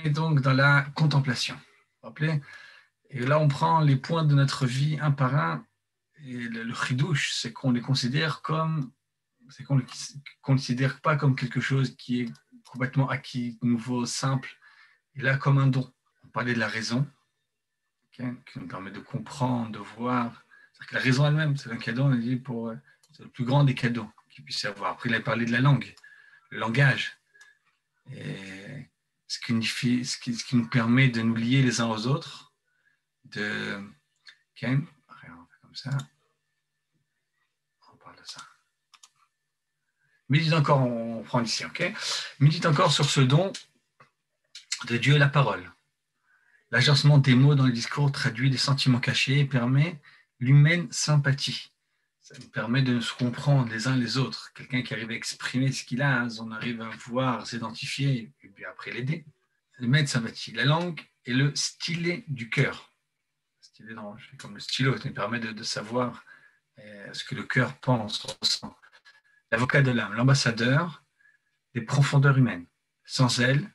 est donc dans la contemplation. Vous vous rappelez? Et là, on prend les points de notre vie un par un. Et le chidouche, c'est qu'on les considère comme, c'est qu'on ne les considère pas comme quelque chose qui est complètement acquis, nouveau, simple, et là comme un don. On parlait de la raison, okay, qui nous permet de comprendre, de voir. C'est-à-dire que la raison elle-même, c'est un cadeau, on a dit, c'est le plus grand des cadeaux qu'il puisse y avoir. Après, il a parlé de la langue, le langage, et ce qui nous permet de nous lier les uns aux autres, de, okay, on fait comme ça. On parle de ça. Médite encore, on prend ici, ok? Médite encore sur ce don de Dieu, la parole. L'agencement des mots dans le discours traduit des sentiments cachés et permet l'humaine sympathie. Ça nous permet de se comprendre les uns les autres. Quelqu'un qui arrive à exprimer ce qu'il a, on arrive à voir, s'identifier et puis après l'aider. L'humaine sympathie. La langue est le stylet du cœur. Stylet comme le stylo, ça nous permet de savoir ce que le cœur pense, ressent. L'avocat de l'âme, l'ambassadeur des profondeurs humaines. Sans elle,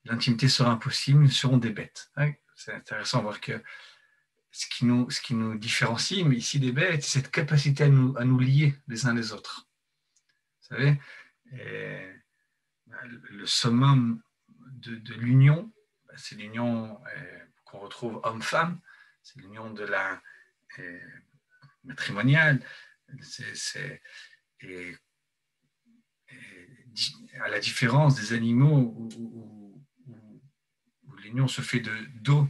l'intimité sera impossible, nous serons des bêtes. C'est intéressant de voir que ce qui nous différencie, mais ici des bêtes, c'est cette capacité à nous lier les uns les autres. Vous savez, le summum de l'union, c'est l'union qu'on retrouve homme-femme, c'est l'union de la matrimoniale, et à la différence des animaux où l'union se fait de dos,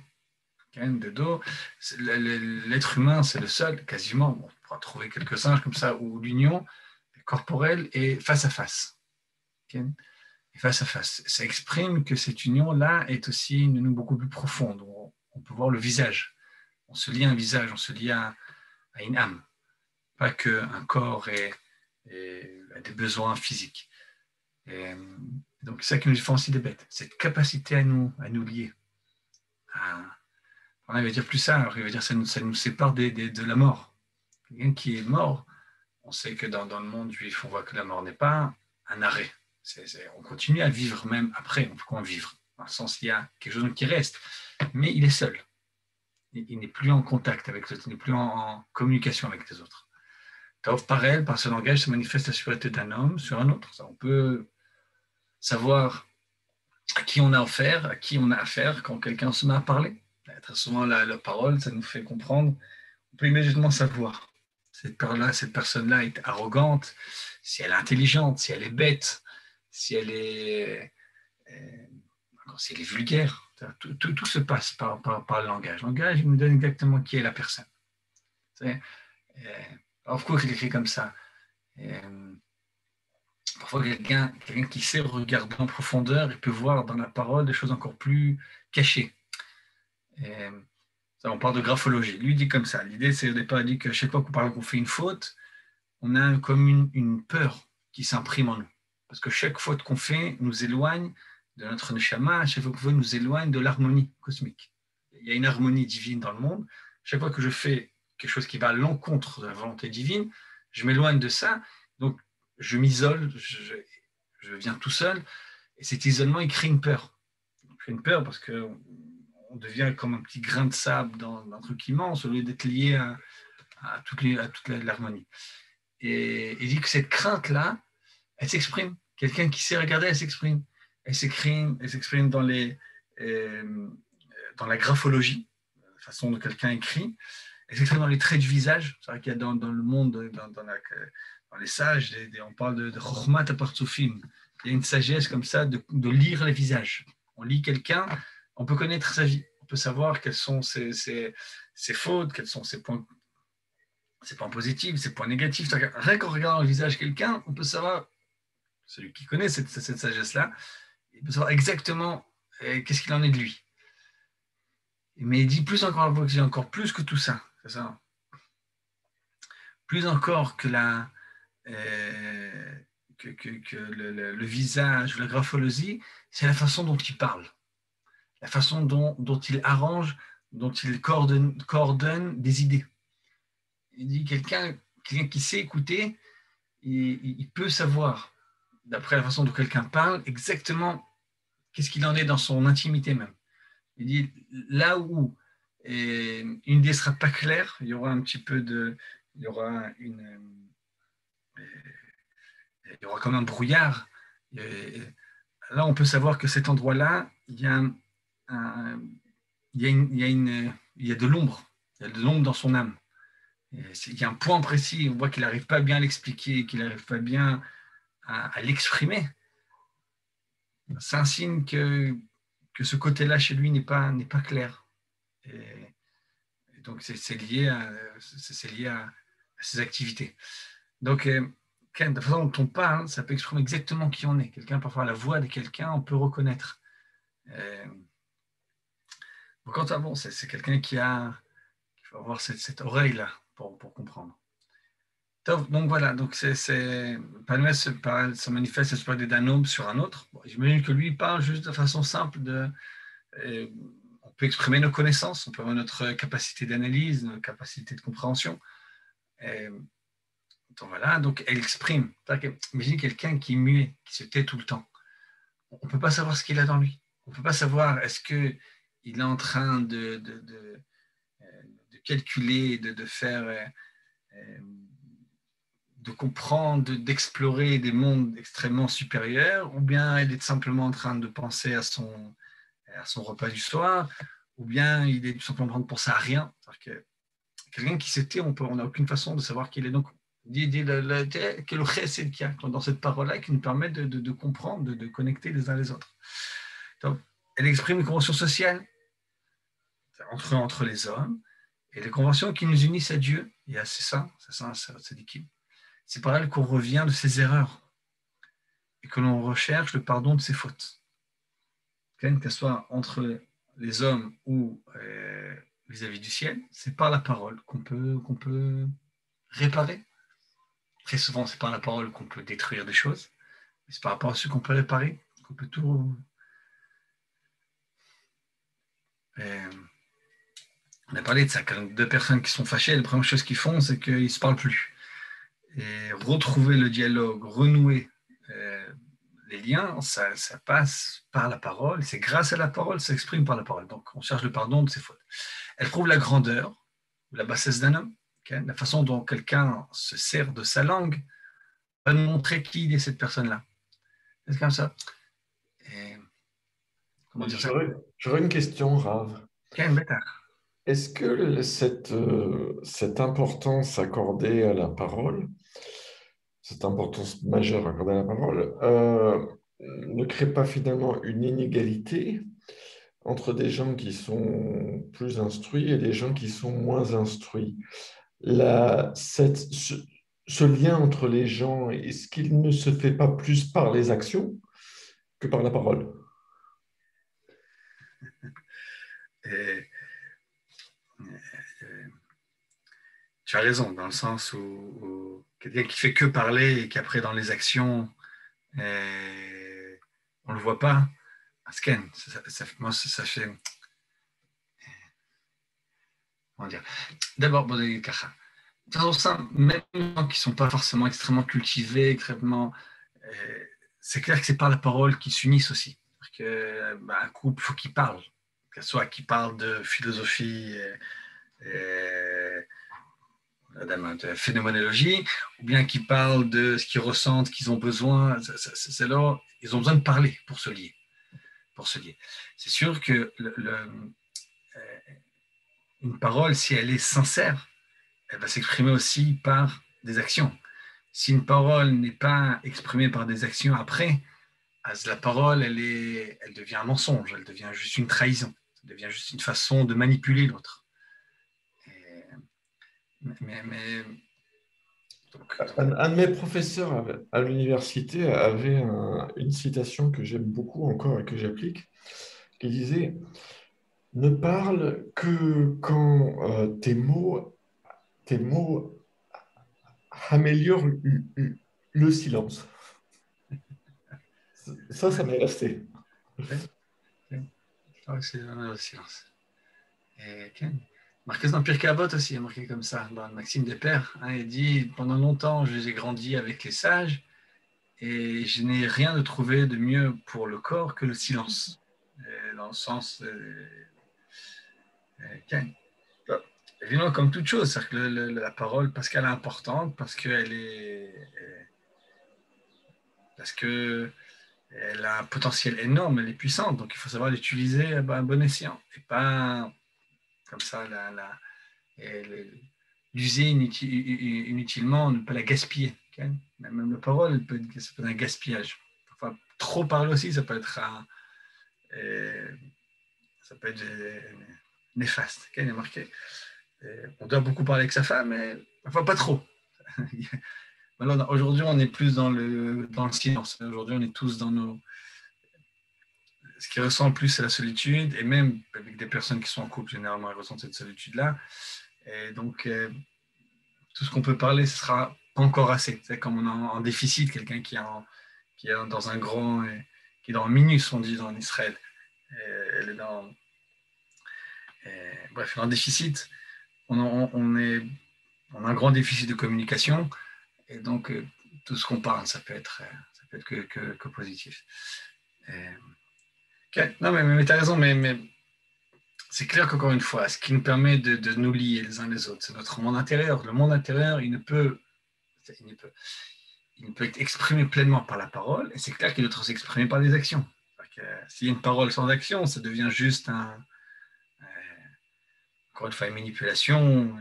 l'être humain, c'est le seul, quasiment, on pourra trouver quelques singes comme ça, où l'union corporelle est face à face. Et face à face. Ça exprime que cette union-là est aussi une union beaucoup plus profonde. On peut voir le visage. On se lie à un visage, on se lie à une âme. Pas qu'un corps et des besoins physiques. Et donc, c'est ça qui nous différencie des bêtes. Cette capacité à nous lier. On va dire plus ça, alors il va dire ça nous sépare de la mort. Quelqu'un qui est mort, on sait que dans le monde juif, on voit que la mort n'est pas un arrêt. On continue à vivre même après, on peut en vivre. Dans le sens, il y a quelque chose qui reste, mais il est seul. Il n'est plus en contact avec les autres, il n'est plus en communication avec les autres. Par ce langage, se manifeste la supériorité d'un homme sur un autre. Ça, on peut savoir à qui on a affaire quand quelqu'un se met à parler. Très souvent, la parole, ça nous fait comprendre. On peut immédiatement savoir. Cette personne-là est arrogante, si elle est intelligente, si elle est bête, si elle est vulgaire. Tout se passe par le langage. Le langage, il nous donne exactement qui est la personne. Pourquoi il écrit comme ça? Parfois, quelqu'un qui sait regarder en profondeur, il peut voir dans la parole des choses encore plus cachées. On parle de graphologie. Lui dit comme ça. L'idée, c'est au départ, il dit que chaque fois qu'on fait une faute, on a comme une peur qui s'imprime en nous. Parce que chaque faute qu'on fait nous éloigne de notre neshama, chaque fois qu'on fait nous éloigne de l'harmonie cosmique. Il y a une harmonie divine dans le monde. Chaque fois que je fais quelque chose qui va à l'encontre de la volonté divine, je m'éloigne de ça. Donc, je m'isole, je viens tout seul. Et cet isolement, il crée une peur. Il crée une peur parce qu'on devient comme un petit grain de sable dans un truc immense au lieu d'être lié à toute l'harmonie. Et il dit que cette crainte-là, elle s'exprime. Quelqu'un qui sait regarder, elle s'exprime. Elle s'exprime dans la graphologie, la façon dont quelqu'un écrit. Elle s'exprime dans les traits du visage. C'est vrai qu'il y a dans le monde, dans les sages, on parle de chokhmat apartsufim. Il y a une sagesse comme ça de lire les visages. On lit quelqu'un, on peut connaître sa vie. On peut savoir quelles sont ses fautes, quels sont ses points positifs, ses points négatifs. Rien qu'en regardant le visage de quelqu'un, on peut savoir, celui qui connaît cette sagesse-là, il peut savoir exactement qu'est-ce qu'il en est de lui. Mais il dit plus encore plus que tout ça. C'est ça. Plus encore que le visage ou la graphologie, c'est la façon dont il parle, la façon dont il arrange, dont il coordonne des idées. Il dit quelqu'un qui sait écouter, il peut savoir, d'après la façon dont quelqu'un parle, exactement qu'est-ce qu'il en est dans son intimité même. Il dit, là où une idée ne sera pas claire, il y aura un petit peu de... Il y aura il y aura comme un brouillard. Là, on peut savoir que cet endroit-là, il y a de l'ombre. Il y a de l'ombre dans son âme. Il y a un point précis, on voit qu'il n'arrive pas bien à l'expliquer, qu'il n'arrive pas bien à l'exprimer. C'est un signe que ce côté-là chez lui n'est pas clair. Et donc, c'est lié à ses activités. Donc, de la façon dont on parle, ça peut exprimer exactement qui on est. Quelqu'un, parfois, la voix de quelqu'un, on peut reconnaître. Bon, c'est quelqu'un qui va avoir cette oreille-là pour comprendre. Donc voilà, donc Palmès se manifeste l'esprit des Danubes sur un autre. Bon, j'imagine que lui il parle juste de façon simple on peut exprimer nos connaissances, on peut avoir notre capacité d'analyse, notre capacité de compréhension. Donc voilà, donc elle exprime. Imaginez quelqu'un qui est muet, qui se tait tout le temps. On ne peut pas savoir ce qu'il a dans lui. On ne peut pas savoir est-ce qu'il est en train de calculer, de faire... de comprendre, d'explorer des mondes extrêmement supérieurs, ou bien il est simplement en train de penser à son repas du soir, ou bien il est tout simplement en train de penser à rien. Que quelqu'un qui s'était, on n'a aucune façon de savoir qui il est. Donc, dit que le chesed qu'il y a dans cette parole-là qui nous permet de comprendre, de connecter les uns les autres. Donc, elle exprime une convention sociale entre les hommes et les conventions qui nous unissent à Dieu. Et c'est ça, c'est l'équipe. C'est par elle qu'on revient de ses erreurs et que l'on recherche le pardon de ses fautes. Que ce soit entre les hommes ou vis-à-vis du ciel, c'est par la parole qu'on peut réparer. Très souvent, c'est par la parole qu'on peut détruire des choses, mais c'est par rapport à ce qu'on peut réparer, qu'on peut tout... On a parlé de ça, quand deux personnes qui sont fâchées, la première chose qu'ils font, c'est qu'ils ne se parlent plus. Et retrouver le dialogue, renouer les liens, ça passe par la parole. C'est grâce à la parole, ça s'exprime par la parole. Donc, on cherche le pardon de ses fautes. Elle prouve la grandeur, la bassesse d'un homme. Okay, la façon dont quelqu'un se sert de sa langue va nous montrer qui est cette personne-là. C'est comme ça. Et, comment dire ça? J'aurais une question, Rav. Okay, est-ce que cette importance accordée à la parole, cette importance majeure accordée à la parole, ne crée pas finalement une inégalité entre des gens qui sont plus instruits et des gens qui sont moins instruits? Ce lien entre les gens, est-ce qu'il ne se fait pas plus par les actions que par la parole? Tu as raison, dans le sens où quelqu'un qui fait que parler et qu'après dans les actions, on ne le voit pas. Scan, moi ça fait... Comment dire? D'abord, même les gens qui ne sont pas forcément extrêmement cultivés, c'est clair que c'est par la parole qu'ils s'unissent aussi. Un couple, il faut qu'il parle. Soit qu'il parle de philosophie, de phénoménologie, ou bien qu'ils parlent de ce qu'ils ressentent, qu'ils ont besoin. C'est là, ils ont besoin de parler pour se lier. C'est sûr que une parole, si elle est sincère, elle va s'exprimer aussi par des actions. Si une parole n'est pas exprimée par des actions après, la parole, elle devient un mensonge, elle devient juste une trahison, elle devient juste une façon de manipuler l'autre. Un de mes professeurs à l'université avait une citation que j'aime beaucoup encore et que j'applique, qui disait « Ne parle que quand tes mots améliorent le silence. » Ça m'est resté. C'est le silence. Marqué dans Pirkei Avot aussi, il est marqué comme ça, dans Maxime des Pères. Il dit, pendant longtemps, j'ai grandi avec les sages, Et je n'ai rien de trouvé de mieux pour le corps que le silence. Dans le sens, évidemment, comme toute chose, c'est-à-dire que la parole, parce qu'elle est importante, parce que elle a un potentiel énorme, elle est puissante, donc il faut savoir l'utiliser à bon escient, et pas comme ça l'user inutilement, ne pas la gaspiller. Okay? Même la parole, ça peut être un gaspillage. Enfin, trop parler aussi, ça peut être néfaste. Okay? Il est marqué. On doit beaucoup parler avec sa femme, mais enfin pas trop. Aujourd'hui, on est plus dans le silence. Aujourd'hui, on est tous dans nos. Ce qui ressent le plus, c'est la solitude, et même avec des personnes qui sont en couple, généralement, elles ressentent cette solitude-là. Et donc, tout ce qu'on peut parler, ce sera pas encore assez. C'est comme on est en déficit, quelqu'un qui est dans un grand, qui est dans un minus, on dit en Israël. Elle est bref, en déficit. On a un grand déficit de communication, et donc tout ce qu'on parle, ça peut être que positif. Okay. Non, mais tu as raison, mais c'est clair qu'encore une fois, ce qui nous permet de nous lier les uns les autres, c'est notre monde intérieur. Le monde intérieur, il ne peut être exprimé pleinement par la parole, et c'est clair qu'il doit être s'exprimer par des actions. S'il y a une parole sans action, ça devient juste encore une fois, une manipulation.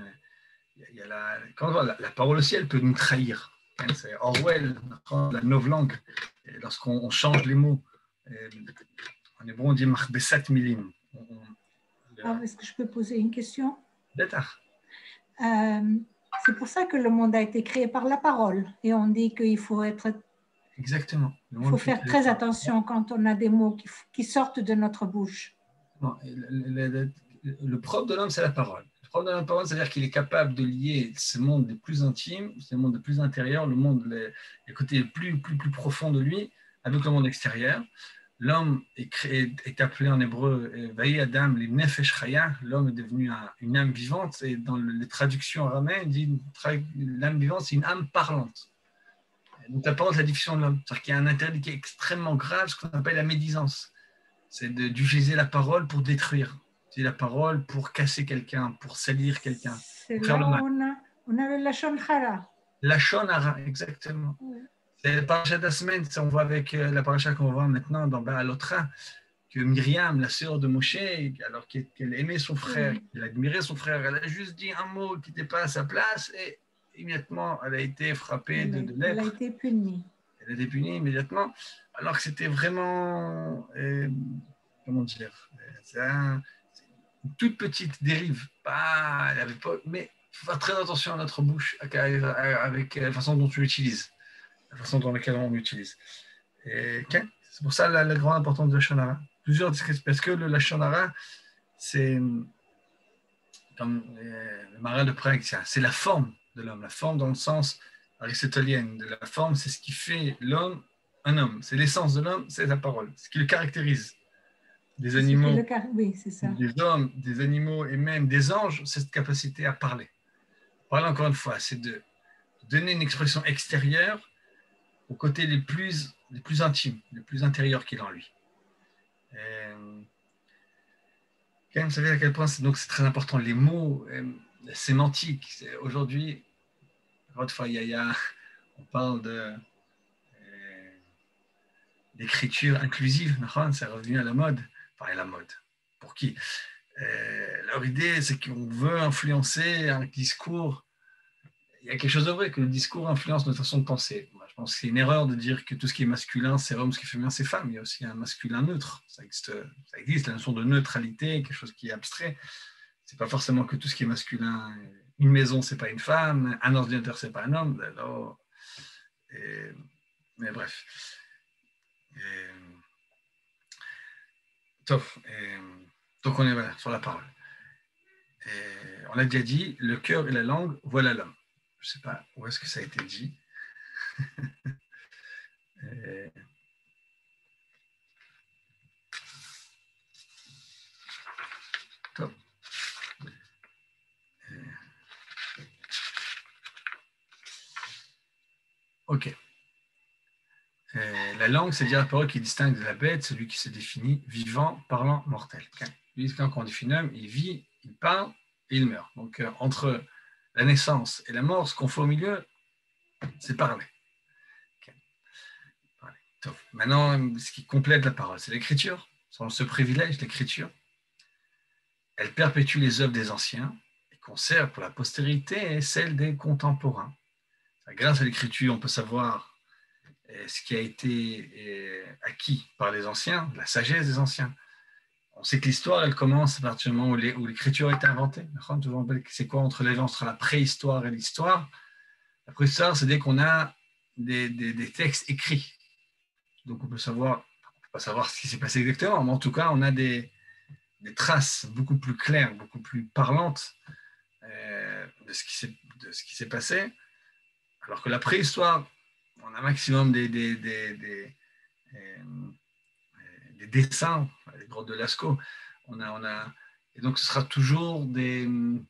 Il y a la parole aussi, elle peut nous trahir. C'est Orwell, la novlangue, lorsqu'on change les mots. En hébreu, on dit machbesat milim. Est-ce que je peux poser une question? D'accord. C'est pour ça que le monde a été créé par la parole. Et on dit qu'il faut être. Exactement. Il faut faire très attention quand on a des mots qui sortent de notre bouche. Non, le propre de l'homme, c'est la parole. Le propre de la parole, c'est-à-dire qu'il est capable de lier ce monde les plus intimes, ce monde le plus intérieur, les côtés les plus profonds de lui, avec le monde extérieur. L'homme est appelé en hébreu Vaï Adam, les Nefesh Chaya. L'homme est devenu une âme vivante, et dans les traductions araméennes, on dit l'âme vivante, c'est une âme parlante. Donc la parole, c'est la diffusion de l'homme. C'est-à-dire qu'il y a un interdit qui est extrêmement grave, ce qu'on appelle la médisance. C'est d'utiliser la parole pour détruire. Utiliser la parole pour casser quelqu'un, pour salir quelqu'un, C'est pour faire là le mal. on a le Lashon Hara. Lashon Hara, exactement. Oui. C'est la paracha de la semaine, on voit avec la paracha qu'on voit maintenant dans Baalotra, que Myriam, la sœur de Moshe, alors qu'elle aimait son frère, qu'elle admirait son frère, elle a juste dit un mot qui n'était pas à sa place, et immédiatement, elle a été frappée de lèpre. Elle a été punie. Elle a été punie immédiatement, alors que c'était vraiment, comment dire, c'est une toute petite dérive. Elle avait pas, mais il faut faire très attention à notre bouche, avec la façon dont tu l'utilises, la façon dans laquelle on l'utilise. Okay. C'est pour ça la grande importance de la Lashon Hara. Parce que le Lashon Hara, c'est comme le marin de Prague, c'est la forme de l'homme, la forme dans le sens aristotélien de la forme, c'est ce qui fait l'homme un homme. C'est l'essence de l'homme, c'est la parole, ce qui le caractérise. Des animaux, oui, c'est ça. des hommes, des animaux et même des anges, c'est cette capacité à parler. Parler, encore une fois, c'est de donner une expression extérieure aux côtés les plus intimes, les plus intérieurs qu'il a en lui. Quand même, vous savez à quel point c'est très important. Les mots, la sémantique. Aujourd'hui, encore une fois, on parle d'écriture inclusive. C'est revenu à la mode. Enfin, à la mode. Pour qui? Leur idée, c'est qu'on veut influencer un discours. Il y a quelque chose de vrai, que le discours influence notre façon de penser. Moi, je pense que c'est une erreur de dire que tout ce qui est masculin, c'est homme, ce qui est féminin, c'est femme. Il y a aussi un masculin neutre. Ça existe la notion de neutralité, quelque chose qui est abstrait. C'est pas forcément que tout ce qui est masculin. Une maison, c'est pas une femme. Un ordinateur, c'est pas un homme. Alors, mais bref. Donc on est voilà, sur la parole. On l'a déjà dit, le cœur et la langue, voilà l'homme. Je ne sais pas où est-ce que ça a été dit. Top. Ok. La langue, c'est-à-dire la parole qui distingue de la bête, celui qui se définit vivant, parlant, mortel. Lui, quand on définit un homme, il vit, il parle et il meurt. Donc, entre la naissance et la mort, ce qu'on fait au milieu, c'est parler. Maintenant, ce qui complète la parole, c'est l'écriture. Selon ce privilège, l'écriture, elle perpétue les œuvres des anciens et conserve pour la postérité celles des contemporains. Grâce à l'écriture, on peut savoir ce qui a été acquis par les anciens, la sagesse des anciens. On sait que l'histoire, elle commence à partir du moment où l'écriture a été inventée. C'est quoi entre la préhistoire et l'histoire? La préhistoire, c'est dès qu'on a des textes écrits. Donc on peut pas savoir ce qui s'est passé exactement, mais en tout cas, on a des traces beaucoup plus claires, beaucoup plus parlantes de ce qui s'est passé. Alors que la préhistoire, on a un maximum des dessins, les grottes de Lascaux. Et donc, ce sera toujours comment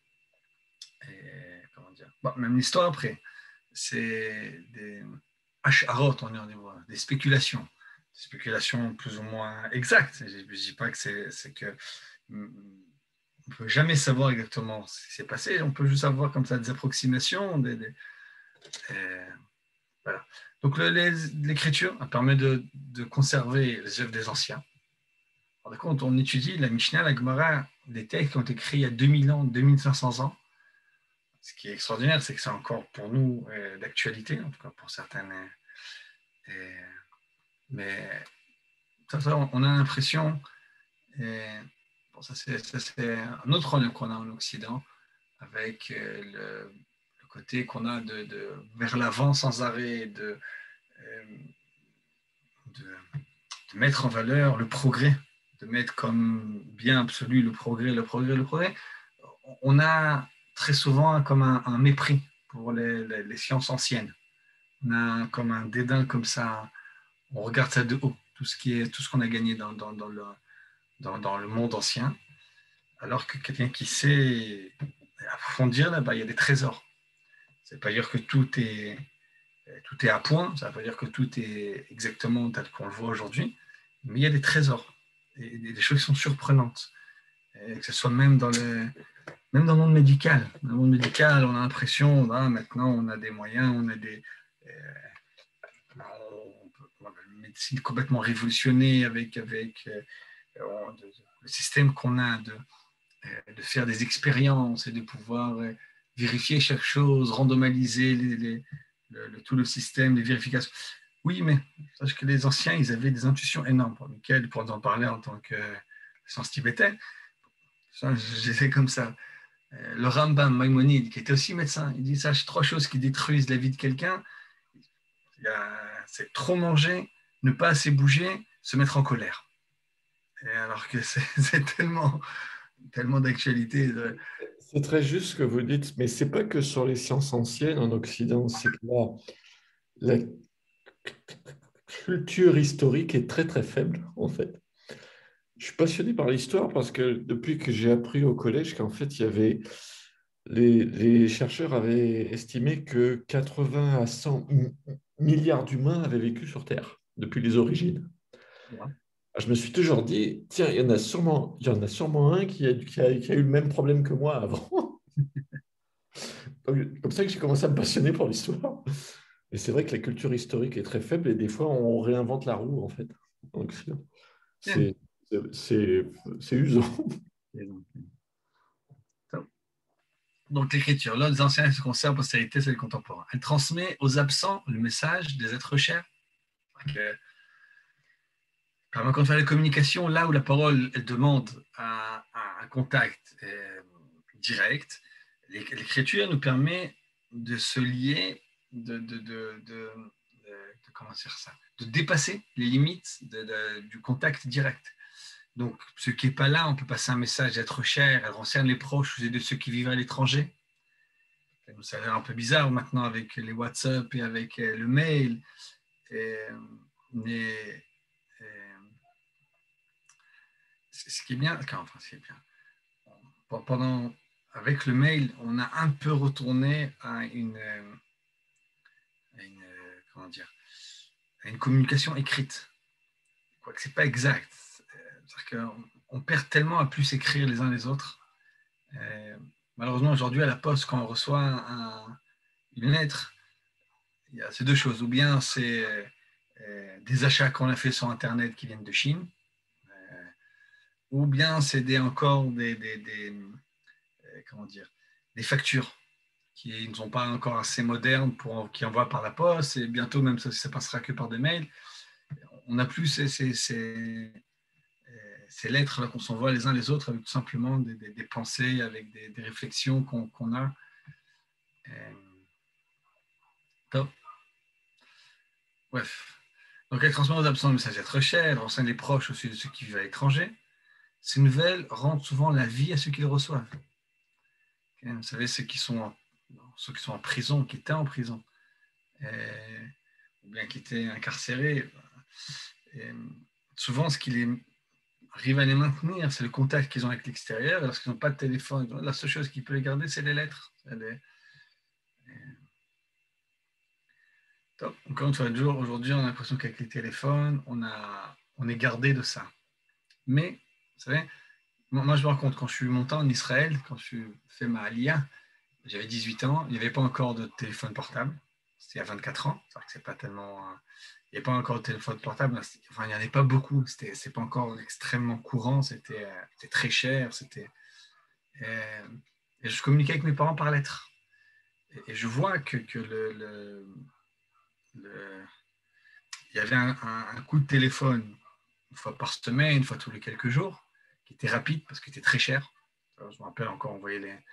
dire, bon, même l'histoire après, c'est des hasharot, des spéculations. Des spéculations plus ou moins exactes. Je ne dis pas que c'est que on ne peut jamais savoir exactement ce qui s'est passé. On peut juste avoir comme ça des approximations, voilà. Donc l'écriture permet de conserver les œuvres des anciens. Alors, quand on étudie la Mishnah, la Gemara, des textes qui ont été écrits il y a 2000 ans, 2500 ans, ce qui est extraordinaire, c'est que c'est encore pour nous d'actualité, en tout cas pour certaines. Mais ça, on a l'impression, bon, ça c'est un autre problème qu'on a en Occident, avec le côté qu'on a vers l'avant sans arrêt, de mettre en valeur le progrès, de mettre comme bien absolu le progrès. On a très souvent comme un mépris pour les sciences anciennes. On a comme un dédain comme ça. On regarde ça de haut, tout ce qu'on a gagné dans le monde ancien. Alors que quelqu'un qui sait approfondir, là-bas, il y a des trésors. Ça ne veut pas dire que tout est à point, ça ne veut pas dire que tout est exactement tel qu'on le voit aujourd'hui, mais il y a des trésors, et des choses qui sont surprenantes. Et que ce soit même dans le monde médical. Dans le monde médical, on a l'impression, maintenant on a des moyens, on a une médecine complètement révolutionnée avec le système qu'on a de faire des expériences et de pouvoir vérifier chaque chose, randomiser tout le système, les vérifications. Oui, mais sache que les anciens, ils avaient des intuitions énormes. Pour Michael, pour en parler en tant que science tibétaine, j'ai fait comme ça. Le Rambam Maïmonide, qui était aussi médecin, il dit, sache 3 choses qui détruisent la vie de quelqu'un. C'est trop manger, ne pas assez bouger, se mettre en colère. Et alors que c'est tellement d'actualité. C'est très juste ce que vous dites, mais c'est pas que sur les sciences anciennes en Occident, c'est que la culture historique est très très faible en fait. Je suis passionné par l'histoire parce que depuis que j'ai appris au collège qu'en fait il y avait les chercheurs avaient estimé que 80 à 100 milliards d'humains avaient vécu sur Terre depuis les origines. Ouais. Je me suis toujours dit, tiens, il y en a sûrement un qui a eu le même problème que moi avant. Comme ça que j'ai commencé à me passionner pour l'histoire. Et c'est vrai que la culture historique est très faible et des fois, on réinvente la roue, en fait. Donc, c'est usant. Donc l'écriture, l'un des anciens se conserve, postérité, c'est le contemporain. Elle transmet aux absents le message des êtres chers. Quand on fait la communication, là où la parole elle demande un contact direct, l'écriture nous permet de se lier, comment dire ça, de dépasser les limites du contact direct. Donc, ce qui n'est pas là, on peut passer un message d'être cher, elle concerne les proches ou de ceux qui vivent à l'étranger. Ça a l'air un peu bizarre maintenant avec les WhatsApp et avec le mail. Mais ce qui est bien, avec le mail, on a un peu retourné à comment dire, à une communication écrite. Quoique ce n'est pas exact. C'est-à-dire qu'on perd tellement à plus écrire les uns les autres. Malheureusement, aujourd'hui, à la poste, quand on reçoit une lettre, il y a ces deux choses. Ou bien c'est des achats qu'on a fait sur Internet qui viennent de Chine, ou bien c'est encore comment dire, des factures qui ne sont pas encore assez modernes qui envoient par la poste, et bientôt, même ça ne passera que par des mails. On n'a plus ces lettres là qu'on s'envoie les uns les autres avec tout simplement des pensées, avec des réflexions qu'on a. Top. Bref. Donc, elle transmet aux absents le message être cher, elle renseigne les proches aussi de ceux qui vivent à l'étranger. Ces nouvelles rendent souvent la vie à ceux qui les reçoivent. Okay. Vous savez, ceux qui sont en prison, qui étaient en prison, ou bien qui étaient incarcérés, souvent ce qui les arrive à les maintenir, c'est le contact qu'ils ont avec l'extérieur. Lorsqu'ils n'ont pas de téléphone, la seule chose qui peut les garder, c'est les lettres. Top. Encore une fois, aujourd'hui, on a l'impression qu'avec les téléphones, on est gardé de ça. Mais, vous savez, moi, je me rends compte, quand je suis monté en Israël, quand je fais ma Aliyah, j'avais 18 ans, il n'y avait pas encore de téléphone portable. C'était il y a 24 ans. C'est-à-dire que c'est pas tellement... il n'y avait pas encore de téléphone portable. Enfin, il n'y en avait pas beaucoup. C'est pas encore extrêmement courant. C'était très cher. Et je communiquais avec mes parents par lettre. Et je vois que il y avait un coup de téléphone une fois par semaine, une fois tous les quelques jours, qui était rapide parce qu'il était très cher. Alors, je me rappelle encore, on voyait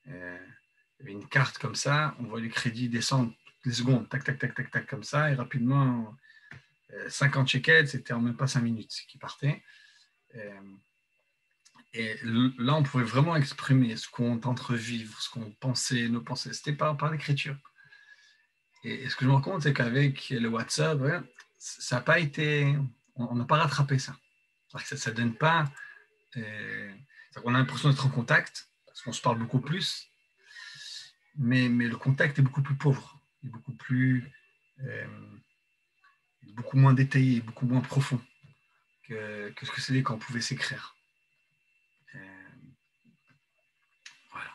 il y avait une carte comme ça, on voyait les crédits descendre toutes les secondes, tac, tac, tac, tac, tac, comme ça, et rapidement, 50 shekels, c'était en même pas 5 minutes qui partait. Et là, on pouvait vraiment exprimer ce qu'on entrevivre, ce qu'on pensait, nos pensées. C'était par l'écriture. Et ce que je me rends compte, c'est qu'avec le WhatsApp, ouais, ça n'a pas été... On n'a pas rattrapé ça. Ça ne donne pas... on a l'impression d'être en contact, parce qu'on se parle beaucoup plus, mais le contact est beaucoup plus pauvre, est beaucoup moins détaillé, beaucoup moins profond que ce que c'était quand on pouvait s'écrire. Voilà.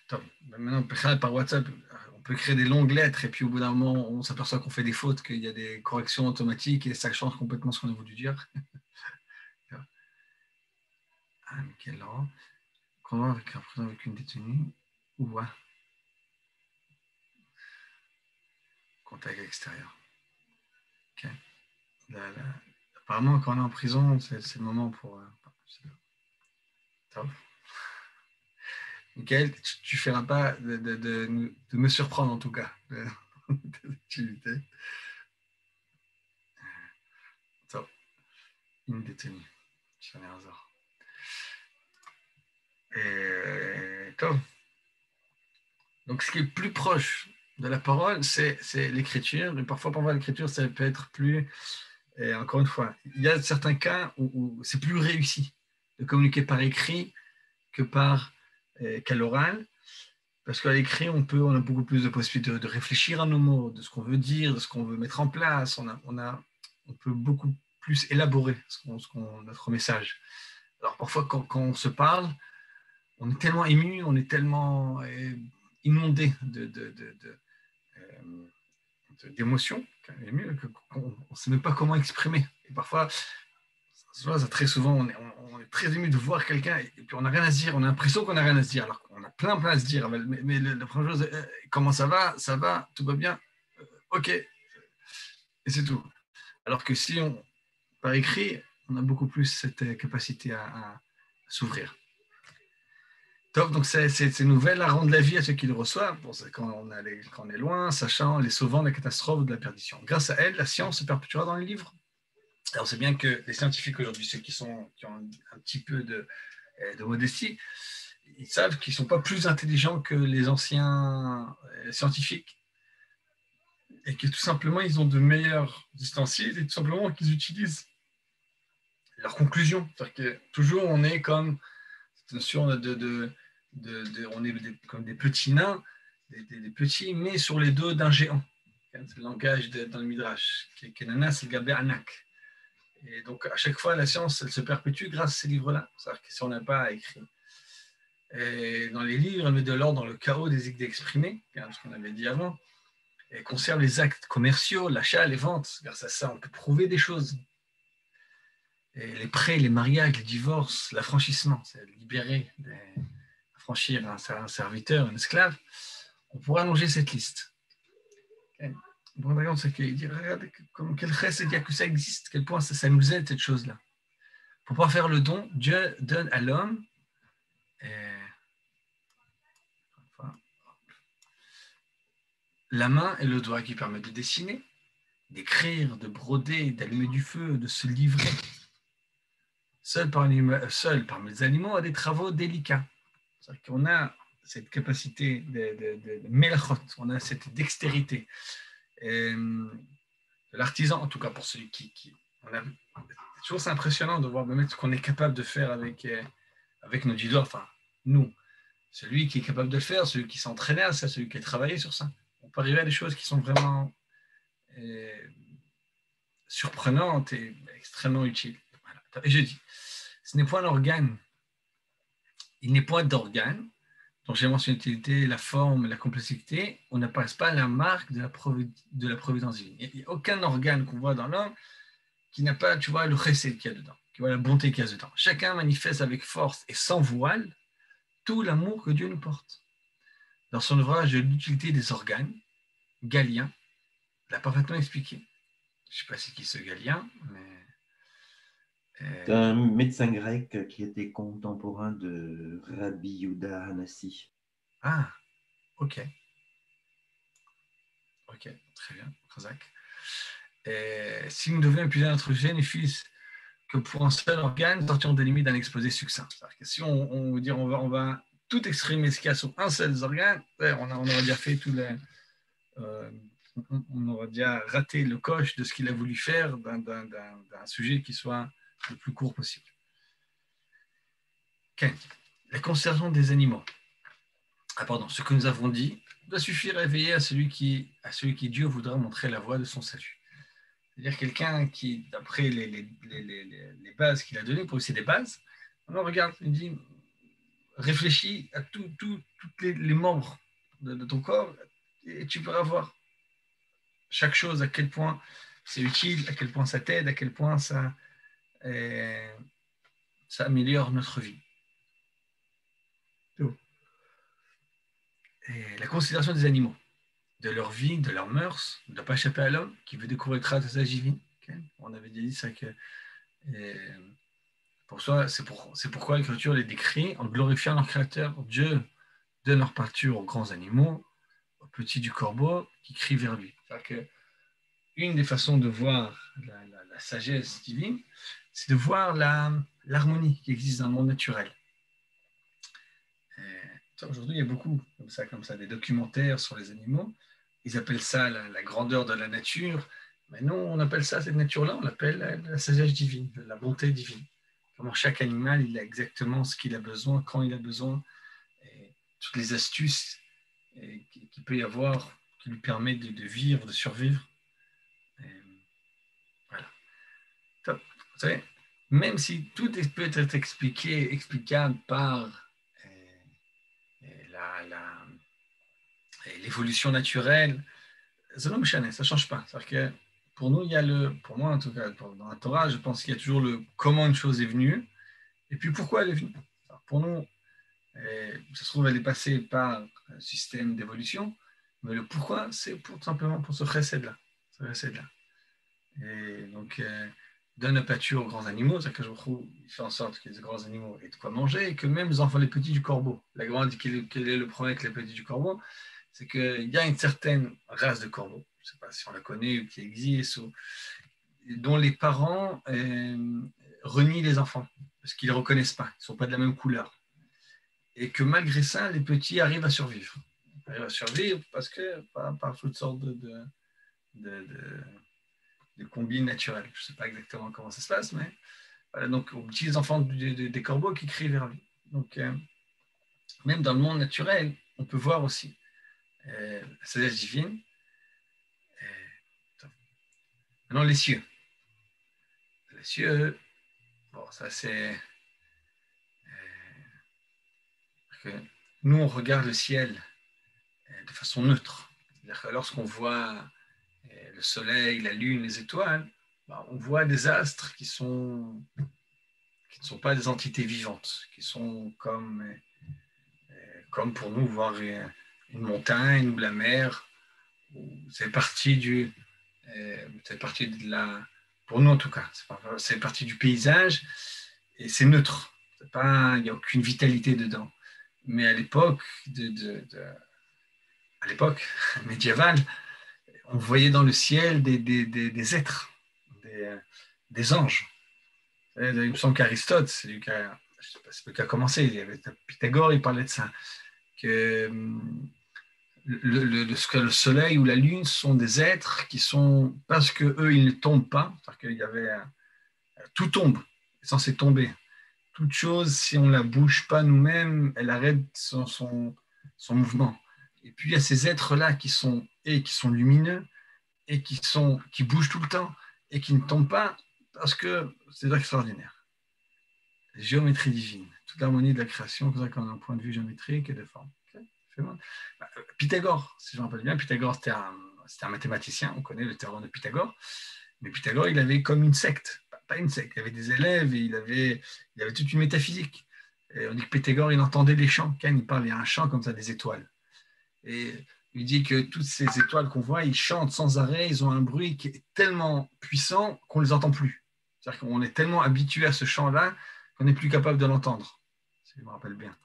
Attends, maintenant, par WhatsApp, on peut créer des longues lettres et puis au bout d'un moment, on s'aperçoit qu'on fait des fautes, qu'il y a des corrections automatiques et ça change complètement ce qu'on a voulu dire. Quel rang? Comment avec une détenue ou contact extérieur. Okay. Apparemment, quand on est en prison, c'est le moment pour... Michael, tu ne feras pas de me surprendre en tout cas. D'activité. Une détenue. C'est un hasard. Donc, ce qui est plus proche de la parole, c'est l'écriture. Mais parfois, pour voir l'écriture, ça peut être plus... Et encore une fois, il y a certains cas où c'est plus réussi de communiquer par écrit qu'à l'oral. Parce qu'à l'écrit, on a beaucoup plus de possibilités de réfléchir à nos mots, de ce qu'on veut dire, de ce qu'on veut mettre en place. On peut beaucoup plus élaborer notre message. Alors parfois, quand on se parle, on est tellement ému, on est tellement inondé d'émotions, qu'on ne sait même pas comment exprimer. Et parfois, très souvent, on est très ému de voir quelqu'un et puis on n'a rien à se dire, on a l'impression qu'on n'a rien à se dire, alors qu'on a plein à se dire. Mais la première chose, comment ça va, tout va bien, ok, et c'est tout. Alors que si par écrit, on a beaucoup plus cette capacité à s'ouvrir. Top, donc ces nouvelles rendent la vie à ceux qui le reçoivent, quand on est loin, sachant les sauvant de la catastrophe ou de la perdition. Grâce à elle, la science se perpétuera dans les livres. Alors, c'est bien que les scientifiques aujourd'hui, ceux qui ont un petit peu de modestie, ils savent qu'ils ne sont pas plus intelligents que les anciens scientifiques et que tout simplement, ils ont de meilleurs ustensiles et tout simplement qu'ils utilisent leurs conclusions. C'est-à-dire que toujours, on est comme cette notion on est comme des petits nains, des petits, mais sur les dos d'un géant. C'est le langage dans le Midrash. Kenana, c'est le gabé anak. Et donc, à chaque fois, la science, elle se perpétue grâce à ces livres-là. C'est-à-dire que si on n'a pas écrit. Et dans les livres, elle met de l'ordre dans le chaos des idées exprimées, ce qu'on avait dit avant, et conserve les actes commerciaux, l'achat, les ventes. Grâce à ça, on peut prouver des choses. Et les prêts, les mariages, les divorces, l'affranchissement, c'est libérer, affranchir un serviteur, un esclave. On pourrait allonger cette liste. Okay. Bon, regarde, c'est qu'il dit, regarde, quel chesed, il y a que ça existe, quel point ça nous aide, cette chose-là. Pour pouvoir faire le don, Dieu donne à l'homme la main et le doigt qui permettent de dessiner, d'écrire, de broder, d'allumer du feu, de se livrer. Seul parmi les animaux a des travaux délicats. C'est-à-dire qu'on a cette capacité de melchot, on a cette dextérité. De l'artisan, en tout cas pour celui qui c'est toujours c'est impressionnant de voir ce qu'on est capable de faire avec nos dix doigts, enfin nous, celui qui est capable de le faire, celui qui s'entraînait à ça, celui qui a travaillé sur ça. On peut arriver à des choses qui sont vraiment surprenantes et extrêmement utiles. Voilà. Et je dis, ce n'est point l'organe, il n'est point d'organe, dont j'ai mentionné l'utilité, la forme, la complexité, on ne passe pas la marque de la providence divine. Il n'y a aucun organe qu'on voit dans l'homme qui n'a pas, tu vois, le chesed qu'il y a dedans, qui voit la bonté qu'il y a dedans. Chacun manifeste avec force et sans voile tout l'amour que Dieu nous porte. Dans son ouvrage de l'utilité des organes, Galien l'a parfaitement expliqué. Je ne sais pas c'est qui ce Galien, mais... C'est un médecin grec qui était contemporain de Rabbi Yehuda Hanassi. Ah, ok. Ok, très bien, Razak. Si nous devions épuiser notre gène et fils que pour un seul organe, sortirons des limites d'un exposé succinct. C'est-à-dire que si on veut dire on va tout exprimer ce qu'il y a sur un seul organe, on aurait déjà fait tout le... on aurait déjà raté le coche de ce qu'il a voulu faire d'un sujet qui soit le plus court possible. Okay. La conservation des animaux. Ce que nous avons dit doit suffire à éveiller à celui qui Dieu voudra montrer la voie de son salut. C'est-à-dire quelqu'un qui, d'après les bases qu'il a données, pour lui c'est des bases, alors regarde, il dit, réfléchis à tous les membres de ton corps et tu pourras voir chaque chose, à quel point c'est utile, à quel point ça t'aide, à quel point ça améliore notre vie. Et la considération des animaux, de leur vie, de leurs mœurs, de ne pas échapper à l'homme qui veut découvrir le traces de sa divine. Okay. On avait dit ça que c'est pourquoi l'Écriture les décrit en glorifiant leur Créateur. Dieu donne leur pâture aux grands animaux, aux petits du corbeau qui crient vers lui. C'est-à-dire que une des façons de voir la sagesse divine, c'est de voir l'harmonie qui existe dans le monde naturel. Aujourd'hui, il y a beaucoup comme ça, des documentaires sur les animaux. Ils appellent ça la grandeur de la nature. Mais nous, on appelle ça, cette nature-là, on l'appelle la sagesse divine, la bonté divine. Comment chaque animal, il a exactement ce qu'il a besoin, quand il a besoin, et toutes les astuces qu'il peut y avoir, qui lui permettent de vivre, de survivre. Voilà. Top. Vous savez, même si tout peut être explicable par l'évolution naturelle, ça ne change pas. C'est-à-dire que pour nous, pour moi en tout cas, dans la Torah, je pense qu'il y a toujours le comment une chose est venue, et puis pourquoi elle est venue. Alors pour nous, ça se trouve, elle est passée par un système d'évolution, mais le pourquoi, c'est simplement pour ce chesed-là. Et donc, donne la pâture aux grands animaux, c'est-à-dire que il fait en sorte que les grands animaux aient de quoi manger, et que même les enfants, les petits du corbeau, la grande dit quel est le problème avec les petits du corbeau, c'est qu'il y a une certaine race de corbeaux, je ne sais pas si on la connaît ou qui existe, dont les parents renient les enfants, parce qu'ils ne les reconnaissent pas, ils ne sont pas de la même couleur. Et que malgré ça, les petits arrivent à survivre. Ils arrivent à survivre parce que, par toutes sortes de combines naturelles. Je ne sais pas exactement comment ça se passe, mais voilà, donc aux petits enfants des corbeaux qui crient vers lui. Donc, même dans le monde naturel, on peut voir aussi la sagesse divine Maintenant, les cieux. Les cieux, bon, ça c'est... que nous, on regarde le ciel de façon neutre. C'est-à-dire que lorsqu'on voit le soleil, la lune, les étoiles, on voit des astres qui ne sont pas des entités vivantes, qui sont comme pour nous voir une montagne ou la mer. C'est partie de la... Pour nous en tout cas, c'est partie du paysage et c'est neutre. Il n'y a aucune vitalité dedans. Mais à l'époque médiévale, on voyait dans le ciel des êtres, des anges. Il me semble qu'Aristote, c'est lui qui a commencé, il y avait Pythagore, il parlait de ça, que le soleil ou la lune sont des êtres qui sont, parce qu'eux, ils ne tombent pas, c'est-à-dire qu'il y avait tout tombe, c'est censé tomber. Toute chose, si on ne la bouge pas nous-mêmes, elle arrête son mouvement. Et puis il y a ces êtres-là qui sont lumineux et qui bougent tout le temps et qui ne tombent pas parce que c'est extraordinaire. Géométrie divine, toute l'harmonie de la création, comme un point de vue géométrique et de forme. Pythagore, si je me rappelle bien, Pythagore c'était un mathématicien, on connaît le théorème de Pythagore, mais Pythagore il avait comme une secte, pas une secte, il avait des élèves et il avait toute une métaphysique. Et on dit que Pythagore il entendait les chants, quand il parle, il y a un chant comme ça des étoiles. Et il dit que toutes ces étoiles qu'on voit, ils chantent sans arrêt, ils ont un bruit qui est tellement puissant qu'on ne les entend plus. C'est-à-dire qu'on est tellement habitué à ce chant-là qu'on n'est plus capable de l'entendre, si je me rappelle bien.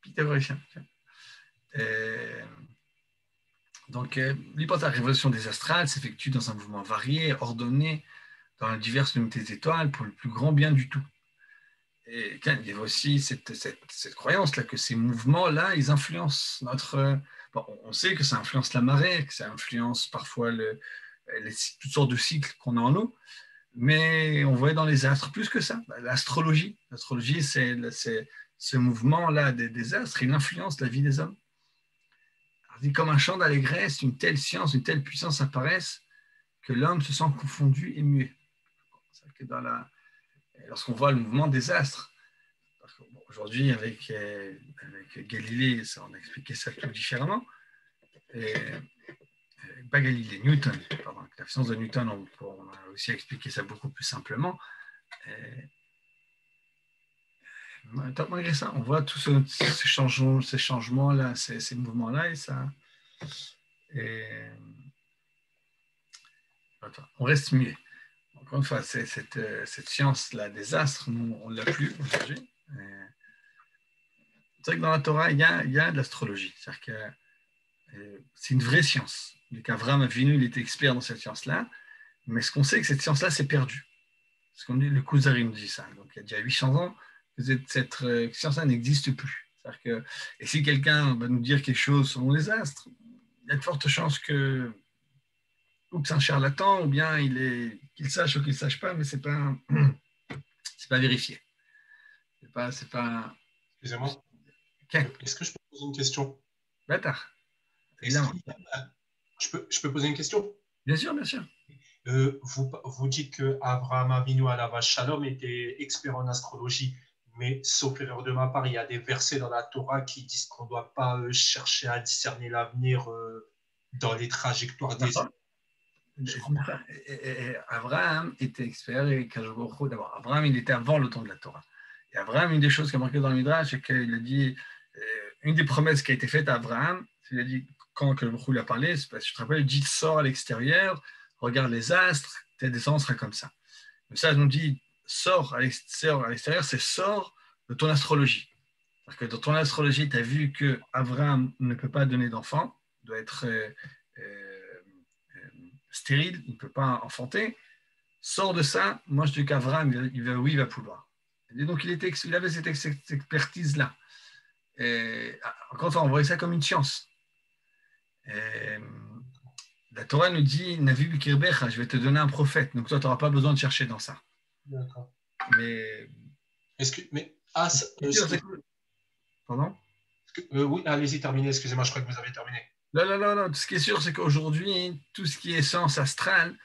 Pythagoricien. Donc, l'hypothèse de la révolution des astrales s'effectue dans un mouvement varié, ordonné, dans les diverses unités des étoiles, pour le plus grand bien du tout. Et il y avait aussi cette croyance-là que ces mouvements-là, ils influencent notre... Bon, on sait que ça influence la marée, que ça influence parfois toutes sortes de cycles qu'on a en nous, mais on voyait dans les astres plus que ça. L'astrologie, c'est ce mouvement-là des astres, il influence la vie des hommes. Alors, comme un chant d'allégresse, une telle science, une telle puissance apparaissent que l'homme se sent confondu et muet. C'est que lorsqu'on voit le mouvement des astres, aujourd'hui avec Galilée, on a expliqué ça tout différemment. Pas Galilée, Newton, pardon, la puissance de Newton, on a aussi expliqué ça beaucoup plus simplement. Malgré ça, on voit tous ces changements-là, ces mouvements-là, et ça. On reste muet. Encore une fois, cette science-là des astres, nous, on ne l'a plus aujourd'hui. C'est vrai que dans la Torah, il y a de l'astrologie. C'est-à-dire que c'est une vraie science. Qu'Avraham Avinu, il était expert dans cette science-là, mais ce qu'on sait, c'est que cette science-là, c'est perdu. Ce qu'on dit, le Kuzari nous dit ça. Donc, il y a déjà 800 ans, cette science-là n'existe plus. C'est-à-dire que, et si quelqu'un va nous dire quelque chose selon les astres, il y a de fortes chances que c'est un charlatan, ou bien qu'il sache ou qu'il ne sache pas, mais c'est pas vérifié. C'est pas... Excusez-moi. Okay. Est-ce que je peux poser une question? Bâtard. Je peux poser une question? Bien sûr, bien sûr. Vous dites que Avraham Avinu alav shalom était expert en astrologie, mais sauf erreur de ma part, il y a des versets dans la Torah qui disent qu'on ne doit pas chercher à discerner l'avenir dans les trajectoires des hommes. Abraham était expert et d'abord, Abraham, il était avant le temps de la Torah. Et Abraham, une des choses qui a marqué dans le Midrash, c'est qu'il a dit, une des promesses qui a été faite à Abraham, il a dit, quand le Baruch Hu lui a parlé, c'est parce que je te rappelle, il dit, sors à l'extérieur, regarde les astres, tes descendants sera comme ça. Mais ça, on dit, sors à l'extérieur, c'est sors de ton astrologie. Parce que dans ton astrologie, tu as vu que Abraham ne peut pas donner d'enfant, doit être stérile, il ne peut pas enfanter. Sors de ça, moi je dis qu'Abraham, il va pouvoir. Et donc il avait cette expertise-là. Encore une fois, on voyait ça comme une science. La Torah nous dit, Navi Bikirbecha, je vais te donner un prophète, donc toi tu n'auras pas besoin de chercher dans ça. D'accord. Mais. Pardon? Oui, allez-y, terminez, excusez-moi, je crois que vous avez terminé. Non. Ce qui est sûr, c'est qu'aujourd'hui, tout ce qui est science astrale,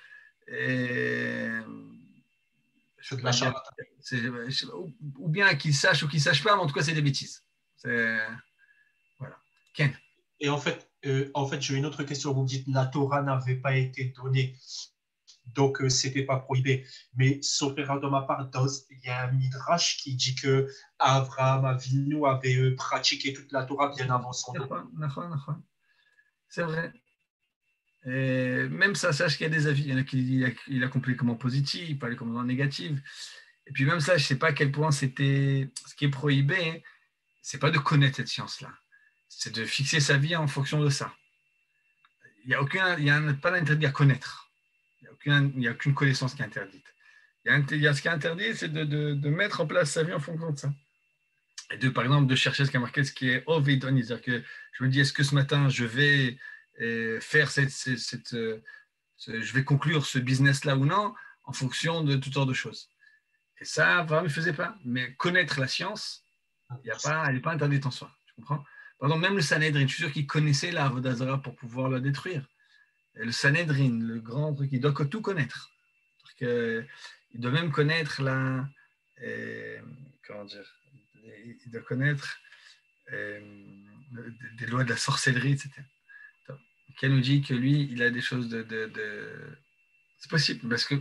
Et, C'est de la charlatan. ou bien qu'ils sachent ou qu'ils ne sachent pas, mais en tout cas, c'est des bêtises. Voilà. Ken. Et en fait, j'ai une autre question. Vous me dites la Torah n'avait pas été donnée, donc c'était pas prohibé. Mais sauf erreur de ma part, il y a un midrash qui dit que Abraham Avinu avait pratiqué toute la Torah bien avant son dos. C'est vrai. Et même ça, sache qu'il y a des avis. Il y en a qui disent qu'il a compris comment positif, pas comment négatif. Et puis même ça, je ne sais pas à quel point c'était. Ce qui est prohibé, ce n'est pas de connaître cette science-là. C'est de fixer sa vie en fonction de ça. Il n'y a pas d'interdit à connaître. Il n'y a aucune connaissance qui est interdite. Il y a ce qui est interdit, c'est de mettre en place sa vie en fonction de ça. Et par exemple, de chercher ce qui a marqué, ce qui est ovidon. C'est-à-dire que je me dis, est-ce que ce matin, je vais faire je vais conclure ce business-là ou non, en fonction de toutes sortes de choses. Et ça, vraiment, il ne faisait pas. Mais connaître la science, elle n'est pas interdite en soi. Tu comprends? Par exemple, même le Sanhedrin, je suis sûr qu'il connaissait la Avodah Zarah pour pouvoir la détruire. Et le Sanhedrin, le grand truc, il doit tout connaître. Il doit même connaître comment dire, il doit connaître des lois de la sorcellerie, etc. Qui nous dit que lui, il a des choses C'est possible, parce que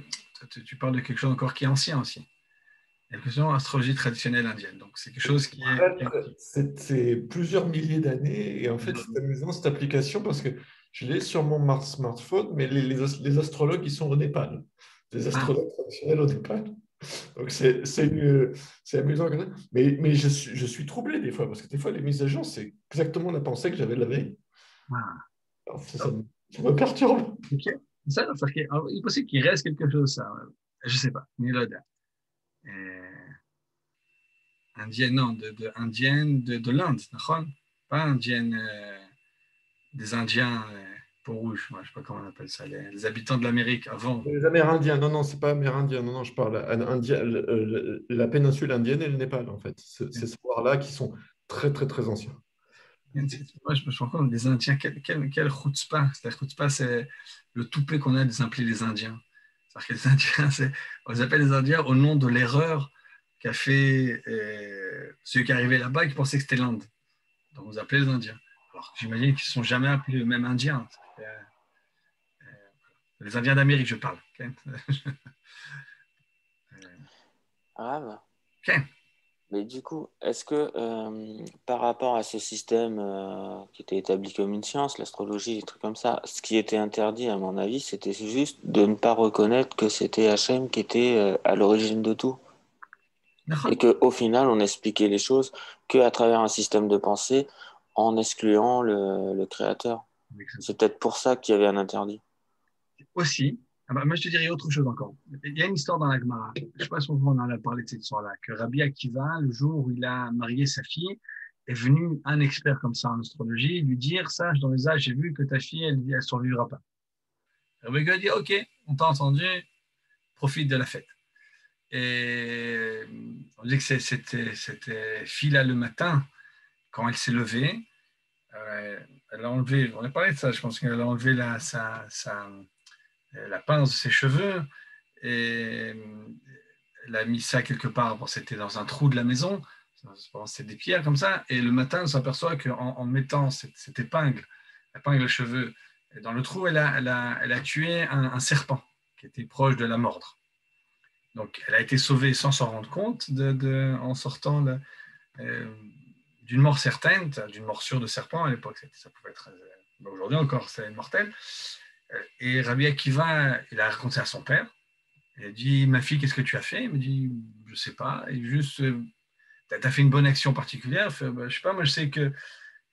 tu parles de quelque chose encore qui est ancien aussi. Il y a quelque chose d'astrologie traditionnelle indienne. Donc, c'est quelque chose qui est... C'est plusieurs milliers d'années. Et en fait, c'est amusant cette application parce que je l'ai sur mon smartphone, mais les astrologues, ils sont au Népal. Des astrologues traditionnels au Népal. Donc, c'est amusant. Mais je suis troublé des fois, parce que des fois, les mises à jour, c'est exactement la pensée que j'avais la veille. Alors, ça me perturbe. Okay. Ça, il est possible qu'il reste quelque chose, ça. Je ne sais pas. Ni là indienne, non, indienne de l'Inde, pas indienne des Indiens peau rouge, moi, je ne sais pas comment on appelle ça, les habitants de l'Amérique avant. Les Amérindiens, non, c'est pas Amérindien, non, je parle la péninsule indienne et le Népal, en fait. Ces savoirs-là qui sont très, très, très anciens. Moi, je me rends compte, les Indiens, quel chutzpah. C'est-à-dire, chutzpah, c'est le toupet qu'on a de appeler les Indiens. C'est-à-dire que les Indiens, on les appelle les Indiens au nom de l'erreur qu'a fait celui qui est arrivé là-bas et qui pensait que c'était l'Inde. Donc, on les appelait les Indiens. Alors, j'imagine qu'ils ne sont jamais appelés le même Indien. Les Indiens d'Amérique, je parle. Okay. Okay. Mais du coup, est-ce que par rapport à ce système qui était établi comme une science, l'astrologie, des trucs comme ça, ce qui était interdit, à mon avis, c'était juste de ne pas reconnaître que c'était Hachem qui était à l'origine de tout. Et qu'au final, on expliquait les choses qu'à travers un système de pensée en excluant le créateur. C'est peut-être pour ça qu'il y avait un interdit. Aussi. Moi, je te dirais autre chose encore. Il y a une histoire dans la Gemara. Je ne sais pas si on en a parlé de cette histoire-là, que Rabbi Akiva, le jour où il a marié sa fille, est venu un expert comme ça en astrologie lui dire, sache dans les âges, j'ai vu que ta fille, elle ne survivra pas. Rabbi Akiva dit, ok, on t'a entendu, profite de la fête. Et on dit que cette fille-là, le matin, quand elle s'est levée, elle a enlevé, on a parlé de ça, je pense qu'elle a enlevé la pince de ses cheveux et elle a mis ça quelque part. Bon, c'était dans un trou de la maison, c'était des pierres comme ça. Et le matin, on s'aperçoit qu'en mettant cette épingle à cheveux dans le trou, elle a tué un serpent qui était proche de la mordre. Donc, elle a été sauvée sans s'en rendre compte en sortant d'une mort certaine, d'une morsure de serpent. À l'époque, ça pouvait être... Aujourd'hui encore, c'est mortel. Et Rabbi Akiva, il a raconté à son père. Il a dit, ma fille, qu'est-ce que tu as fait? Il me dit, je ne sais pas. Et juste, tu as fait une bonne action particulière? Je ne sais pas, moi je sais que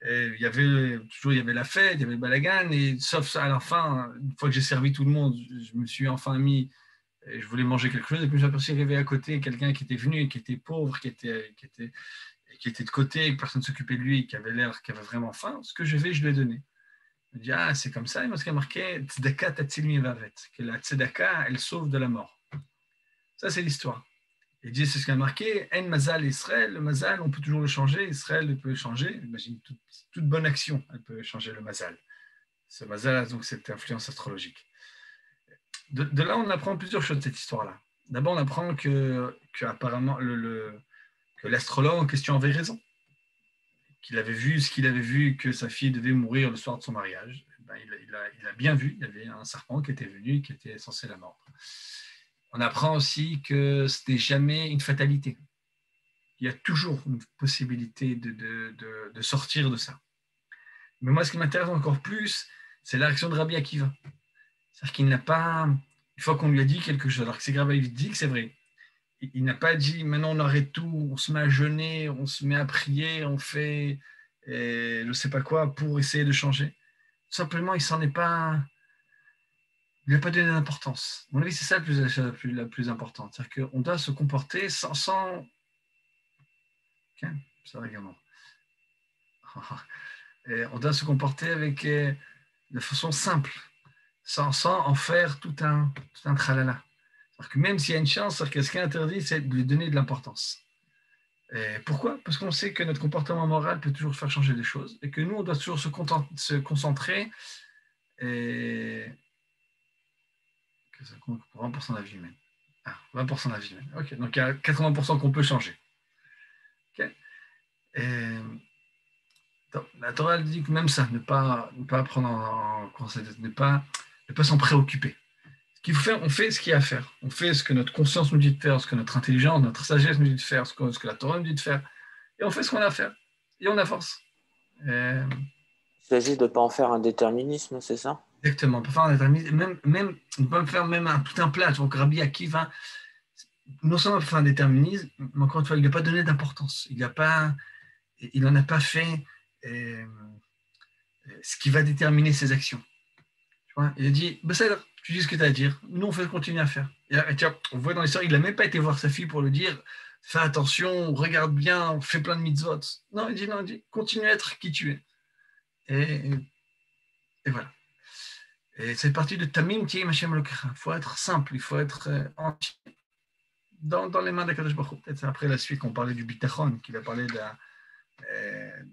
il y avait la fête, il y avait le balagan, et sauf ça, à la fin, une fois que j'ai servi tout le monde, je me suis enfin mis, et je voulais manger quelque chose, et puis j'ai aperçu qu'il y avait à côté quelqu'un qui était venu, qui était pauvre, qui était de côté, et personne ne s'occupait de lui, qui avait vraiment faim. Ce que je lui ai donné. Il me dit, c'est comme ça, parce qu'il y a marqué Tzedaka tatzil mivavet, que la Tzedaka, elle sauve de la mort. Ça, c'est l'histoire. Il dit, c'est ce qu'il y a marqué, En mazal Israël, le mazal, on peut toujours le changer, Israël peut le changer. Imagine, toute bonne action, elle peut changer le mazal. Ce mazal a donc cette influence astrologique. de là, on apprend plusieurs choses de cette histoire-là. D'abord, on apprend que apparemment que l'astrologue en question avait raison, qu'il avait vu ce qu'il avait vu, que sa fille devait mourir le soir de son mariage. Ben, il a bien vu, il y avait un serpent qui était venu, qui était censé la mordre. On apprend aussi que ce n'est jamais une fatalité. Il y a toujours une possibilité de sortir de ça. Mais moi, ce qui m'intéresse encore plus, c'est la réaction de Rabbi Akiva. C'est-à-dire qu'il n'a pas, une fois qu'on lui a dit quelque chose, alors que c'est Rabbi dit que c'est vrai, il n'a pas dit maintenant on arrête tout, on se met à jeûner, on se met à prier, on fait je ne sais pas quoi pour essayer de changer. Simplement, il s'en est pas, il n'a pas donné d'importance. À mon avis, c'est ça la plus importante. C'est-à-dire qu'on doit se comporter sans... Okay, ça va également. On doit se comporter avec de façon simple, sans en faire tout un tralala. C'est-à-dire que même s'il y a une chance, ce qui est interdit, c'est de lui donner de l'importance. Et pourquoi? Parce qu'on sait que notre comportement moral peut toujours faire changer des choses et que nous, on doit toujours se concentrer pour 20% de la vie humaine. 20% de la vie humaine. Ok, donc il y a 80% qu'on peut changer. Okay. Donc, la Torah elle dit que même ça, ne pas prendre en considération, ne pas s'en préoccuper. Ce qu'il faut faire, on fait ce qu'il y a à faire. On fait ce que notre conscience nous dit de faire, ce que notre intelligence, notre sagesse nous dit de faire, ce que la Torah nous dit de faire. Et on fait ce qu'on a à faire. Et on avance. Il s'agit de ne pas en faire un déterminisme, c'est ça? Exactement. On peut faire un déterminisme. On peut faire même tout un plat. Donc Rabbi Akiva, non seulement on peut faire un déterminisme, mais encore une fois, il n'a pas donné d'importance. Il n'en a pas fait ce qui va déterminer ses actions. Tu vois, il a dit, tu dis ce que tu as à dire, nous on fait continuer à faire. Et tiens, on voit dans l'histoire, il n'a même pas été voir sa fille pour lui dire, fais attention, regarde bien, fais plein de mitzvot. Non, il dit, continue à être qui tu es. Et voilà. Et c'est partie de Tamim Tiyem Hashem Elokecha. Il faut être simple, il faut être entier dans les mains d'Akadosh Baruch Hu. Peut-être après la suite, qu'on parlait du bitachon, qu'il a parlé de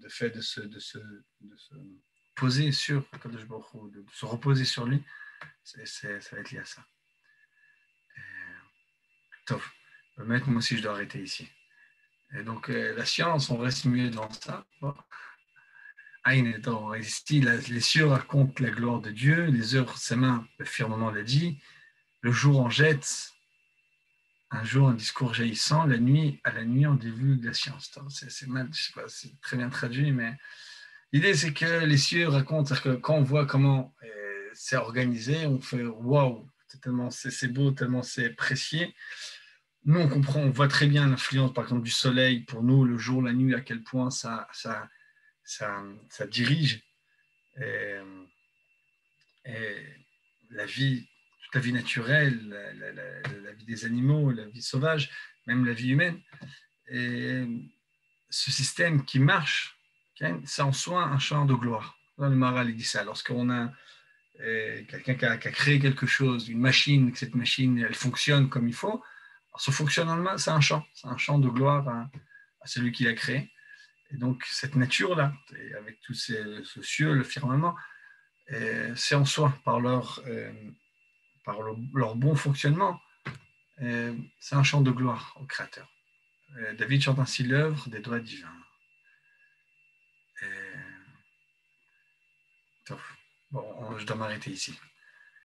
fait de se poser sur Akadosh Baruch Hu, de se reposer sur lui. Ça va être lié à ça. Top. Moi aussi, je dois arrêter ici. Et donc, la science, on reste muet devant ça. Bon. Ici, les cieux racontent la gloire de Dieu, les heures, ses mains, le firmament l'a dit, le jour en jette, un jour un discours jaillissant, la nuit, à la nuit, on divulgue la science. C'est mal, je sais pas, c'est très bien traduit, mais l'idée, c'est que les cieux racontent, c'est-à-dire que quand on voit comment c'est organisé, on fait waouh, tellement c'est beau, tellement c'est précieux. Nous, on comprend, on voit très bien l'influence, par exemple, du soleil pour nous, le jour, la nuit, à quel point ça dirige et la vie, toute la vie naturelle, la vie des animaux, la vie sauvage, même la vie humaine. Et ce système qui marche, c'est en soi un champ de gloire. Dans le Maharal, il dit ça. Lorsqu'on a quelqu'un qui a créé quelque chose, une machine, que cette machine, elle fonctionne comme il faut, alors ce fonctionnement, c'est un champ de gloire à celui qui l'a créé. Et donc, cette nature-là, avec tous ce cieux, le firmament, c'est en soi, par leur bon fonctionnement, c'est un chant de gloire au Créateur. David chante ainsi l'œuvre des doigts divins. Bon, je dois m'arrêter ici.